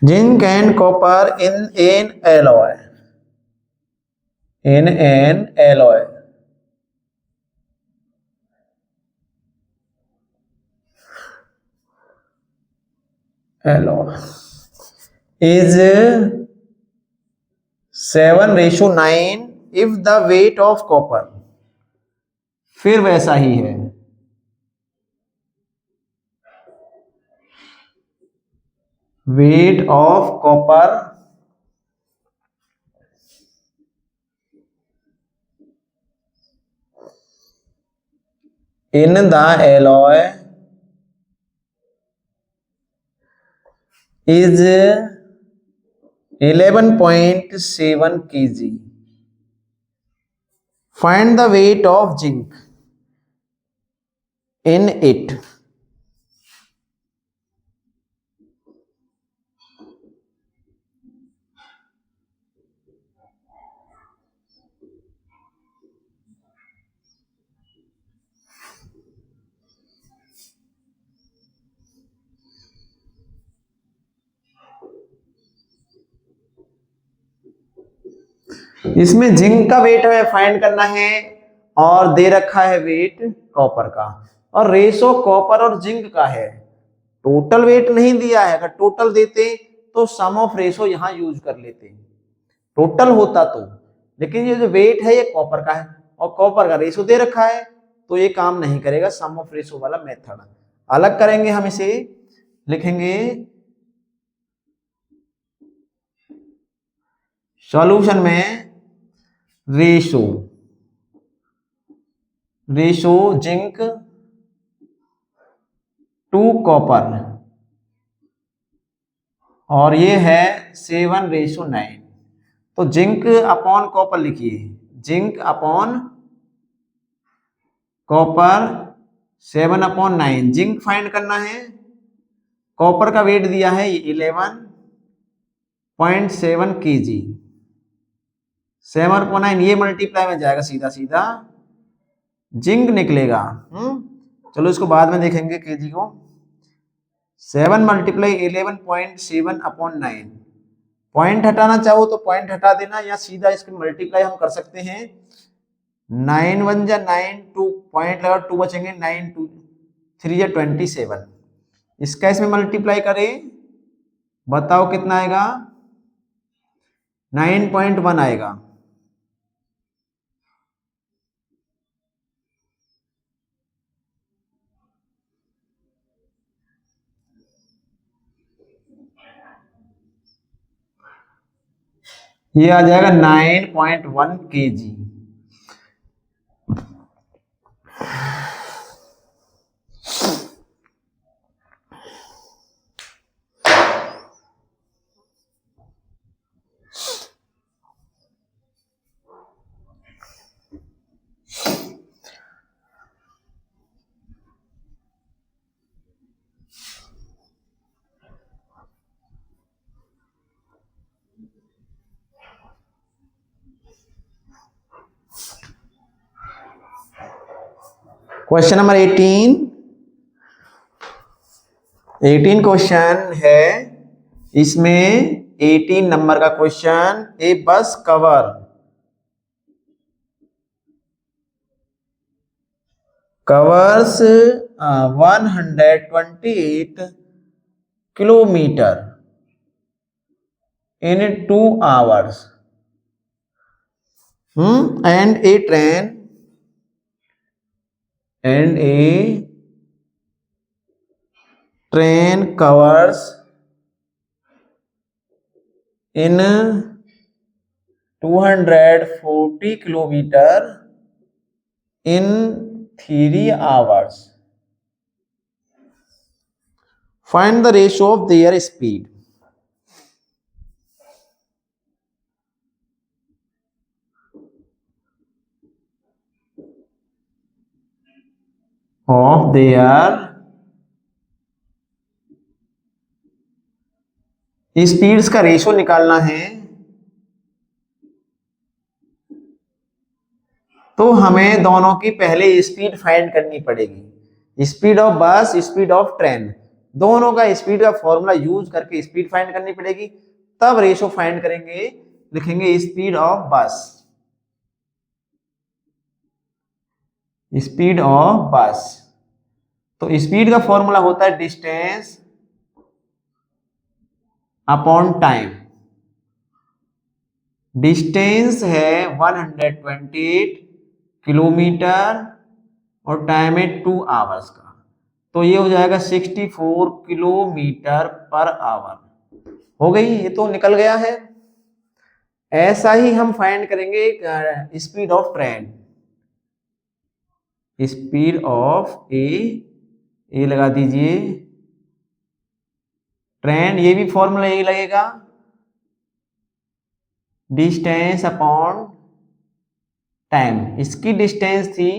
Zinc and copper in an alloy. In an alloy. Alloy is 7:9 if the weight of copper, फिर वैसा ही है, weight of copper in the alloy is 11.7 kg. Find the weight of zinc in it. इसमें zinc का wait हमें find करना है और दे रखा है वेट कॉपर का, और रेशो कॉपर और जिंक का है। टोटल वेट नहीं दिया है, अगर टोटल देते तो सम ऑफ रेशो यहां यूज कर लेते, टोटल होता तो। लेकिन ये जो वेट है ये कॉपर का है और कॉपर का रेशो दे रखा है, तो ये काम नहीं करेगा सम ऑफ रेशो वाला मेथड। अलग करेंगे हम इसे, लिखेंगे सॉल्यूशन में रेशो जिंक टू कॉपर, और ये है 7:9। तो जिंक अपॉन कॉपर लिखिए, zinc upon copper 7/9। Zinc find करना है, कॉपर का वेट दिया है 11.7 kg, 7/9 ये मल्टीप्लाई में जाएगा सीधा सीधा, जिंक निकलेगा। चलो इसको बाद में देखेंगे केजी को। 7 × 11.7/9, पॉइंट हटाना चाहो तो पॉइंट हटा देना, या सीधा इसकी मल्टीप्लाई हम कर सकते हैं। 9 1 जा 9, 2 पॉइंट लगा 2 बचेंगे, 9 2 3 जा 27। इसका इसमें मल्टीप्लाई करें, बताओ कितना आएगा, 9.1 आएगा। ये आ जाएगा 9.1 kg। क्वेश्चन नंबर 18 क्वेश्चन है, इसमें 18 नंबर का क्वेश्चन। ए बस covers 128 kilometre in 2 hours, and a train covers in 240 kilometer in 3 hours. Find the ratio of their speed. Of their speeds का रेशो निकालना है, तो हमें दोनों की पहले स्पीड फाइंड करनी पड़ेगी। स्पीड ऑफ बस, स्पीड ऑफ ट्रेन, दोनों का स्पीड का फॉर्मूला यूज करके स्पीड फाइंड करनी पड़ेगी, तब रेशो फाइंड करेंगे। लिखेंगे स्पीड ऑफ बस, स्पीड ऑफ बस। तो स्पीड का फॉर्मूला होता है डिस्टेंस अपॉन टाइम। डिस्टेंस है 128 किलोमीटर और टाइम है 2 आवर्स का, तो ये हो जाएगा 64 किलोमीटर पर आवर। हो गई, ये तो निकल गया है। ऐसा ही हम फाइंड करेंगे speed of train, speed of a लगा दीजिए, ट्रेन, ये भी फॉर्मूला यही लगेगा, डिस्टेंस अपॉन टाइम। इसकी डिस्टेंस थी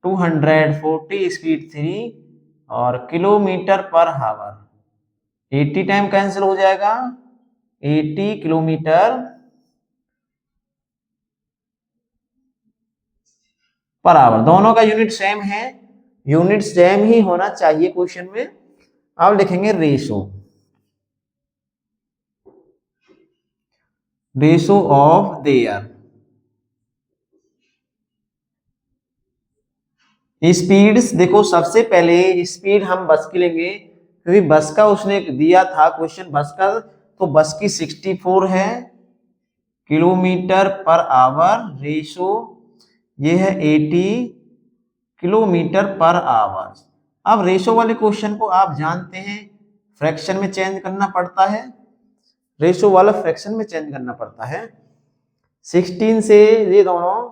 240, स्पीड 3 और किलोमीटर पर हावर। 80 टाइम कैंसिल हो जाएगा, 80 किलोमीटर पर आवर। दोनों का यूनिट सेम है, यूनिट सेम ही होना चाहिए क्वेश्चन में। अब लिखेंगे ratio, ratio of their. Speeds देखो, सबसे पहले स्पीड हम बस की लेंगे क्योंकि बस का उसने दिया था क्वेश्चन बस का, तो बस की 64 है किलोमीटर पर आवर, रेशो ये है 80 किलोमीटर पर आवर। अब रेशो वाले क्वेश्चन को आप जानते हैं फ्रैक्शन में चेंज करना पड़ता है, रेशो वाला फ्रैक्शन में चेंज करना पड़ता है। 16 से ये दोनों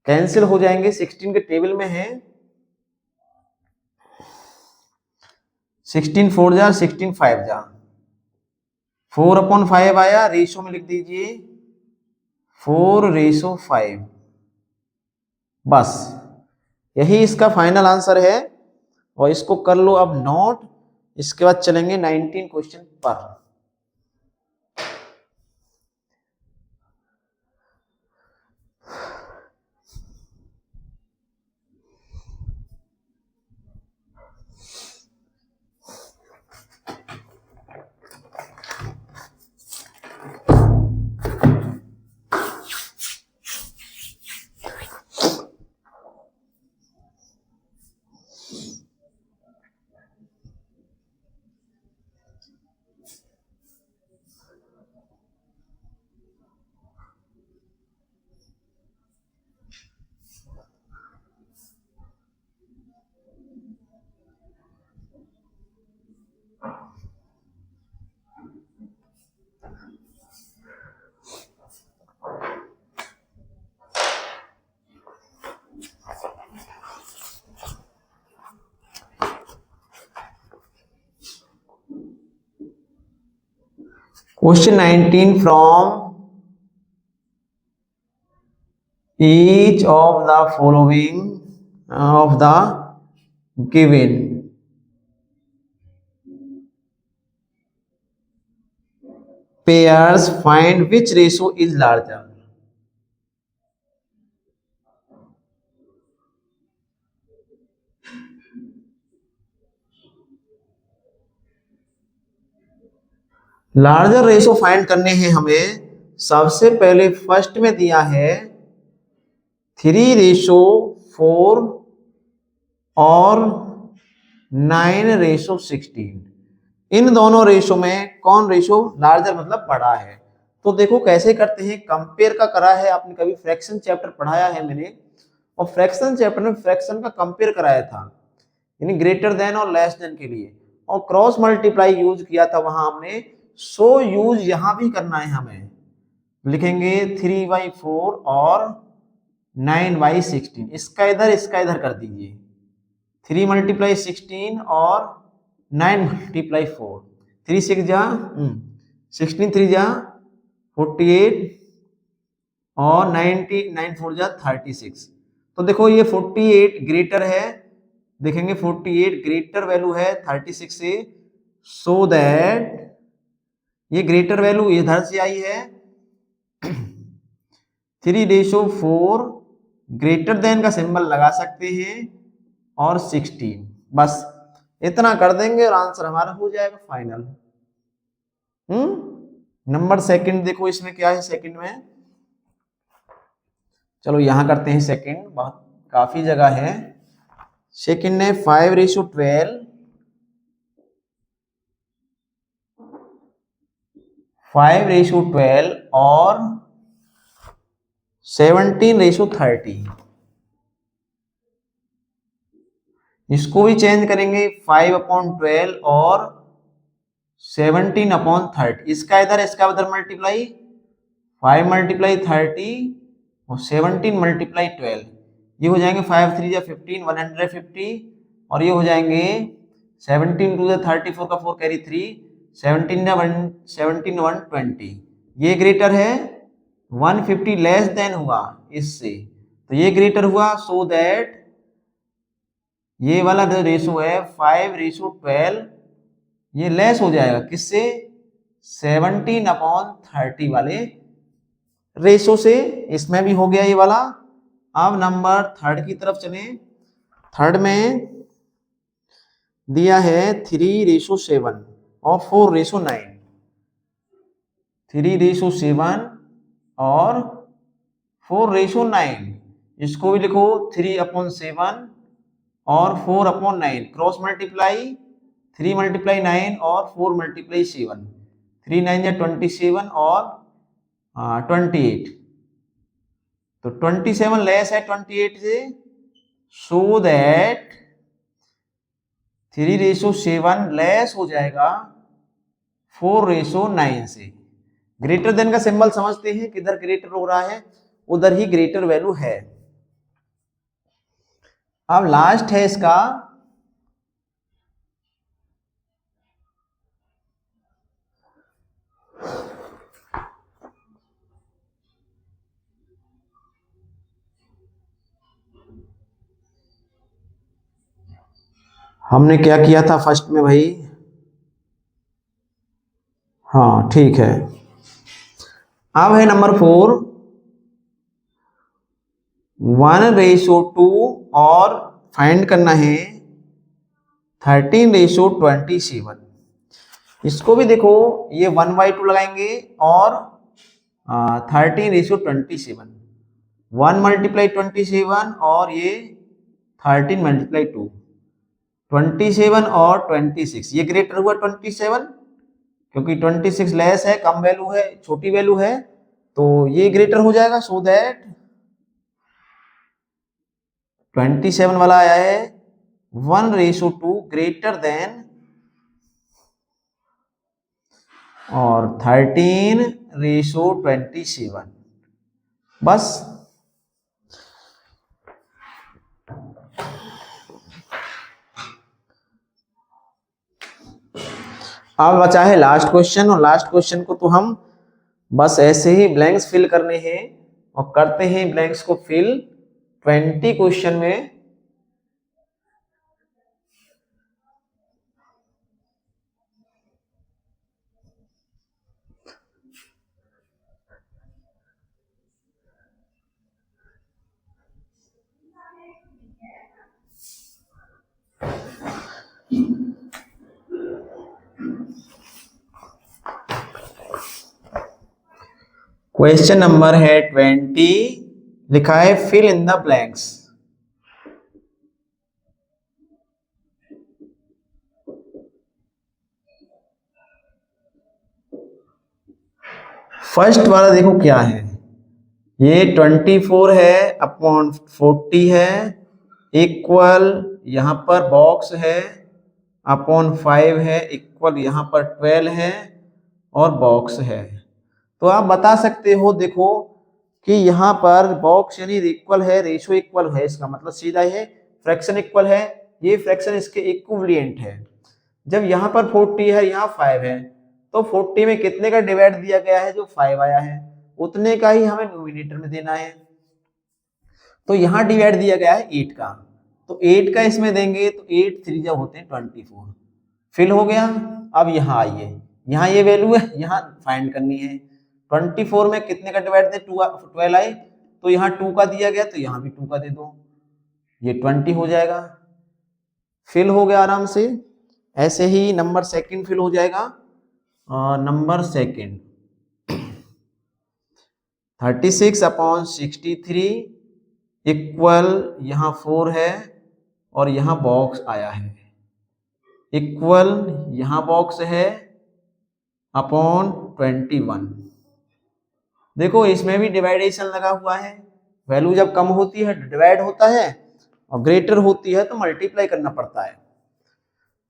कैंसिल हो जाएंगे, 16 के टेबल में है 16 4 जा 16 5 जा 4/5 आया, रेशो में लिख दीजिए 4:5। बस यही इसका फाइनल आंसर है और इसको कर लो अब नोट। इसके बाद चलेंगे 19 क्वेश्चन पर। Question 19 from each of the following of the given pairs find which ratio is larger. Larger ratio find करने हैं हमें। सबसे पहले फर्स्ट में दिया है 3:4 और 9:16। इन दोनों रेशो में कौन रेशो लार्जर मतलब बड़ा है। तो देखो कैसे करते हैं, कंपेयर का करा है आपने, कभी फ्रैक्शन चैप्टर पढ़ाया है मैंने, और फ्रैक्शन चैप्टर में फ्रैक्शन का कंपेयर कराया था, यानी ग्रेटर देन और लेस देन के लिए, और क्रॉस मल्टीप्लाई यूज किया था वहां हमने। सो यूज यहां भी करना है हमें, लिखेंगे 3/4 और 9/16, इसका इधर कर दीजिए, 3 × 16 और 9 × 4, 3 6 जा 16, 3 जा 48 और 90 9 4 जा 36। तो देखो ये 48 ग्रेटर है, देखेंगे 48 ग्रेटर वैल्यू है 36 से, सो दैट ये ग्रेटर वैल्यू इधर से आई है 3:4 ग्रेटर देन का सिंबल लगा सकते हैं और 16, बस इतना कर देंगे और आंसर हमारा हो जाएगा फाइनल। नंबर सेकंड देखो इसमें क्या है सेकंड में, चलो यहां करते हैं सेकंड, बहुत काफी जगह है। सेकंड है 5:12, 5:12 और 17:30। इसको भी चेंज करेंगे 5/12 और 17/30। इसका इसका उधर मल्टीप्लाई, 5 × 30 और 17 × 12, ये हो जाएंगे 5 3 15 150, और ये हो जाएंगे 17 2 34 का 4 कैरी 3, 17 120। ये ग्रेटर है 150 लेस देन हुआ इससे, तो ये ग्रेटर हुआ, सो दैट ये वाला जो रेशो है 5:12 ये लेस हो जाएगा किससे, 17/30 वाले रेशो से। इसमें भी हो गया ये वाला। अब नंबर थर्ड की तरफ चले। थर्ड में दिया है 3:7 और 4:9। 3:7 और 4:9। इसको भी लिखो 3/7 और 4/9, क्रॉस मल्टीप्लाई 3 × 9 और 4 × 7, 3 9 27 और 28। तो 27 लेस है 28 से, सो दैट 3:7 लेस हो जाएगा 4:9 से। ग्रेटर देन का सिंबल समझते हैं, किधर ग्रेटर हो रहा है उधर ही ग्रेटर वैल्यू है। अब लास्ट है इसका हमने क्या किया था फर्स्ट में भाई, हाँ ठीक है। अब है नंबर 4, 1:2 और फाइंड करना है 13:27। इसको भी देखो, ये 1/2 लगाएंगे और 13:27, 1 × 27 और ये 13 × 2, 27 और 26, ये ग्रेटर हुआ 27 क्योंकि 26 लेस है, कम वैल्यू है, छोटी वैल्यू है, तो ये ग्रेटर हो जाएगा। सो दैट 27 वाला आया है 1:2 ग्रेटर देन और 13:27। बस अब बचा है लास्ट क्वेश्चन, और लास्ट क्वेश्चन को तो हम बस ऐसे ही ब्लैंक्स फिल करने हैं और करते हैं ब्लैंक्स को फिल 20 क्वेश्चन में। क्वेश्चन नंबर है 20, लिखा है fill in the blanks. First वाला देखो क्या है, ये 24 है अपॉन 40 है, इक्वल यहाँ पर बॉक्स है अपॉन 5 है, इक्वल यहाँ पर 12 है और बॉक्स है। तो आप बता सकते हो देखो कि यहाँ पर बॉक्स यानी इक्वल है, रेशो इक्वल है, इसका मतलब सीधा है फ्रैक्शन इक्वल है, ये फ्रैक्शन इसके इक्विवेलेंट है। जब यहाँ पर 40 है, यहाँ 5 है, तो 40 में कितने का डिवाइड दिया गया है, जो 5 आया है उतने का ही हमें न्यूमिनेटर में देना है। तो यहाँ डिवाइड दिया गया है 8 का, तो 8 का इसमें देंगे तो 8 3 जब होते हैं 24, फिल हो गया। अब यहाँ आइए, यहाँ ये वैल्यू है, यहाँ फाइंड करनी है। 24 में कितने का डिवाइड दे, 12 आए, तो यहाँ 2 का दिया गया तो यहाँ भी 2 का दे दो, ये 20 हो जाएगा, फिल हो गया आराम से। ऐसे ही नंबर सेकंड फिल हो जाएगा। नंबर सेकंड 36/63 इक्वल यहाँ 4 है और यहाँ बॉक्स आया है, इक्वल यहाँ बॉक्स है अपॉन 21। देखो इसमें भी डिवाइडेशन लगा हुआ है, वैल्यू जब कम होती है डिवाइड होता है और ग्रेटर होती है तो मल्टीप्लाई करना पड़ता है।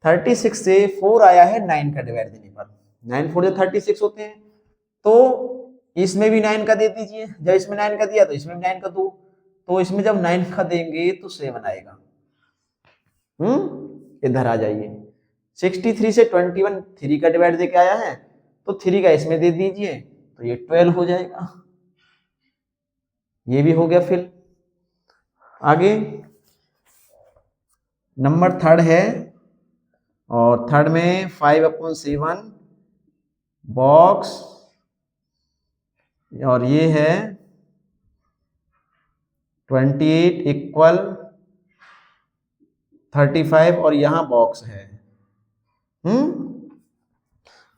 36 से 4 आया है 9 का डिवाइड देने पर, 9 4 36 होते हैं, तो इसमें भी 9 का दे दीजिए। जब इसमें 9 का दिया तो इसमें भी 9 का दो, तो इसमें जब 9 का देंगे तो 7 आएगा। इधर आ जाइए, 63 से 21 3 का डिवाइड देके आया है, तो 3 का इसमें दे दीजिए तो ये 12 हो जाएगा, ये भी हो गया फिल। आगे नंबर थर्ड है, और थर्ड में 5/7 बॉक्स, और ये है 28 इक्वल 35 और यहां बॉक्स है।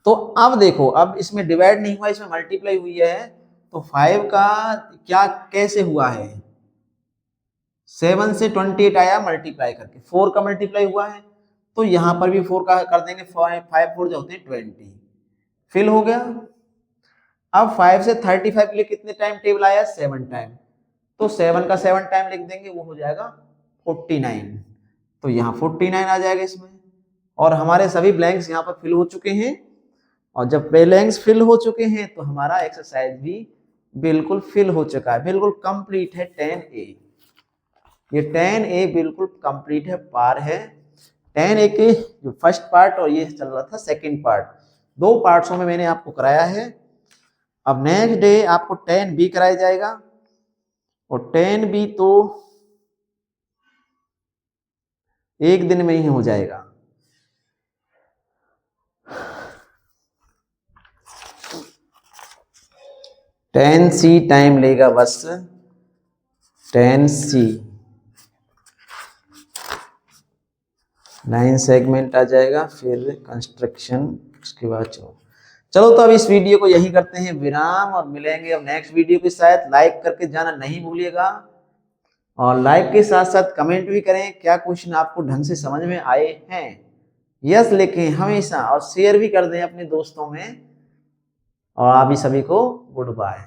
तो अब देखो, अब इसमें डिवाइड नहीं हुआ, इसमें मल्टीप्लाई हुई है, तो 5 का क्या कैसे हुआ है, 7 से 28 आया मल्टीप्लाई करके, 4 का मल्टीप्लाई हुआ है, तो यहां पर भी 4 का कर देंगे, 5 4 जो होते हैं 20, फिल हो गया। अब 5 से 35 के लिए कितने टाइम टेबल आया, 7 टाइम, तो 7 का 7 टाइम लिख देंगे, वो हो जाएगा 49, तो यहाँ 49 आ जाएगा इसमें। और हमारे सभी ब्लैंक्स यहाँ पर फिल हो चुके हैं, और जब ब्लैंक्स फिल हो चुके हैं तो हमारा एक्सरसाइज भी बिल्कुल फिल हो चुका है, बिल्कुल कंप्लीट है 10A। ये 10A बिल्कुल कंप्लीट है, पार है। 10A के जो फर्स्ट पार्ट और ये चल रहा था सेकंड पार्ट, 2 पार्ट्सों में मैंने आपको कराया है। अब नेक्स्ट डे आपको 10B कराया जाएगा, और 10B तो एक दिन में ही हो जाएगा। टेन सी टाइम लेगा बस, 10C 9 सेगमेंट आ जाएगा, फिर कंस्ट्रक्शन, उसके बाद चलो तो अब इस वीडियो को यही करते हैं विराम, और मिलेंगे अब नेक्स्ट वीडियो के साथ। लाइक करके जाना नहीं भूलिएगा, और लाइक के साथ साथ कमेंट भी करें क्या क्वेश्चन आपको ढंग से समझ में आए हैं, यस लिखें हमेशा, और शेयर भी कर दें अपने दोस्तों में। और आप ही सभी को गुड बाय।